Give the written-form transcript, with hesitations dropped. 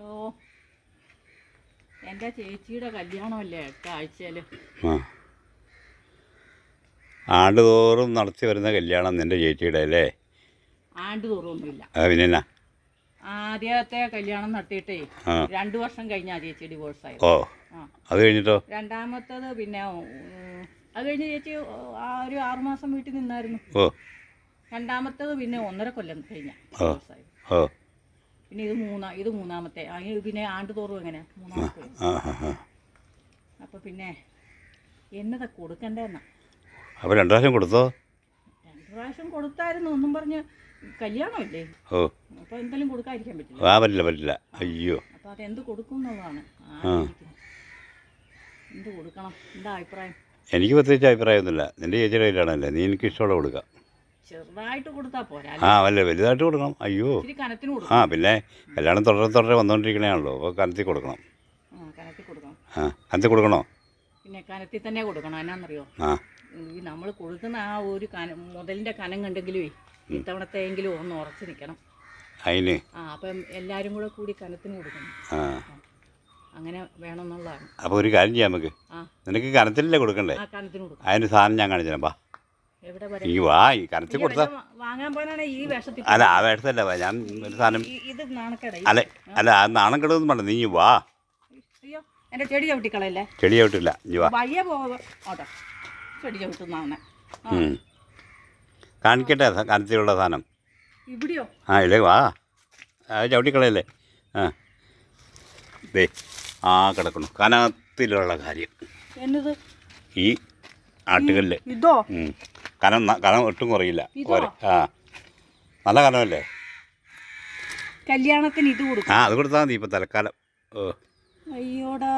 ഓ, എൻ്റെ ചേച്ചിയുടെ കല്യാണമല്ലേ അടുത്ത ആഴ്ചയിൽ. ആണ്ടുതോറും നടത്തി വരുന്ന കല്യാണം നിൻ്റെ ചേച്ചിയുടെ അല്ലേ? ആണ്ടുതോറൊന്നുമില്ല. പിന്നെ ആദ്യത്തെ കല്യാണം നടത്തിയിട്ടേ 2 വർഷം കഴിഞ്ഞാ ചേച്ചി ഡിവോഴ്സായി. ഓ, അത് കഴിഞ്ഞിട്ടോ? രണ്ടാമത്തത് പിന്നെ അത് കഴിഞ്ഞ് ചേച്ചി ഒരു 6 മാസം വീട്ടിൽ നിന്നായിരുന്നു. ഓ, രണ്ടാമത്തത് പിന്നെ 1.5 കൊല്ലം കഴിഞ്ഞ ഡിവോഴ്സായി. ഓ, പിന്നെ ഇത് മൂന്നാമത്തെ. അതിന് പിന്നെ ആണ്ടുതോറും എങ്ങനെ മൂന്നാമത്തെ. അപ്പം പിന്നെ എന്നതാ കൊടുക്കണ്ടേന്നാ. അപ്പോൾ 2 പ്രാവശ്യം കൊടുത്തോ? 2 പ്രാവശ്യം കൊടുത്തായിരുന്നു. ഒന്നും പറഞ്ഞ് കല്യാണമല്ലേ. ഓ, അപ്പോൾ എന്തെങ്കിലും കൊടുക്കാതിരിക്കാൻ പറ്റില്ല. പറ്റില്ല. അയ്യോ, അപ്പോൾ അതെന്ത് കൊടുക്കും എന്നുള്ളതാണ്. എന്ത് കൊടുക്കണം? എന്താ അഭിപ്രായം? എനിക്ക് പ്രത്യേകിച്ച് അഭിപ്രായമൊന്നുമില്ല. നിൻ്റെ ചേച്ചിയുടെ കയ്യിലാണല്ലേ, നീ എനിക്ക് ഇഷ്ടമുള്ള കൊടുക്കാം. ചെറുതായിട്ട് കൊടുത്താൽ പോരാ, വലുതായിട്ട് കൊടുക്കണം. അയ്യോ, കനത്തിന് കൊടുക്കണം. പിന്നെ കല്യാണം തുടരെ വന്നുകൊണ്ടിരിക്കണേയാണല്ലോ, അപ്പോൾ കനത്തിൽ കൊടുക്കണം. കനത്തിൽ കൊടുക്കണം. കനത്തിൽ കൊടുക്കണോ? പിന്നെ കനത്തിൽ തന്നെ കൊടുക്കണം. എന്നാന്നറിയോ, ഈ നമ്മൾ കൊടുക്കുന്ന ആ ഒരു മുതലിൻ്റെ കനം കണ്ടെങ്കിലുമേ ഇത്തവണത്തെയെങ്കിലും ഒന്ന് ഉറച്ചു നിൽക്കണം അതിന്. അപ്പം എല്ലാവരും കൂടി കനത്തിന് കൊടുക്കണം. അങ്ങനെ വേണമെന്നുള്ളതാണ്. അപ്പോൾ ഒരു കാര്യം ചെയ്യാം നമുക്ക്. നിനക്ക് കനത്തിലല്ലേ കൊടുക്കണ്ടേ? കനത്തിന് കൊടുക്കണം. അതിന് സാധനം ഞാൻ കാണിച്ചു തരാം. വാ, ഈ വാ, ഈ കനത്തിൽ കൊടുത്താൽ വാങ്ങാൻ പോകാനാണ് ഈ വേഷത്തിൽ. അല്ല, ആ വേഷത്തല്ല, ഞാൻ ഒരു സാധനം. ഇത് നാണക്കേട. അല്ല ആ നാണം കെടുതൊന്നും വേണ്ട, നീ വാ. അയ്യോ, എൻ്റെ ചെടി ചവിട്ടിക്കളയല്ലേ. ചെടി ചവിട്ടില്ല, നീ വാ. വയ്യ പോട്ടെ, ചെടി ചവിട്ടുന്നതാണ്. കാണിക്കട്ടെ കനത്തിലുള്ള സാധനം. ഇവിടെയോ? ഇല്ലേ, വാ. ചവിട്ടിക്കളയല്ലേ. ദേ കിടക്കണം കനത്തിലുള്ള കാര്യം. എന്നത്? ഈ ആട്ടുകല്ല്. ഇതോ? കനം ഒട്ടും കുറയില്ല. നല്ല കനമല്ലേ? കല്യാണത്തിന് ഇത് കൊടുക്കും. അത് കൊടുത്താൽ മതി ഇപ്പം തൽക്കാലം. അയ്യോടാ.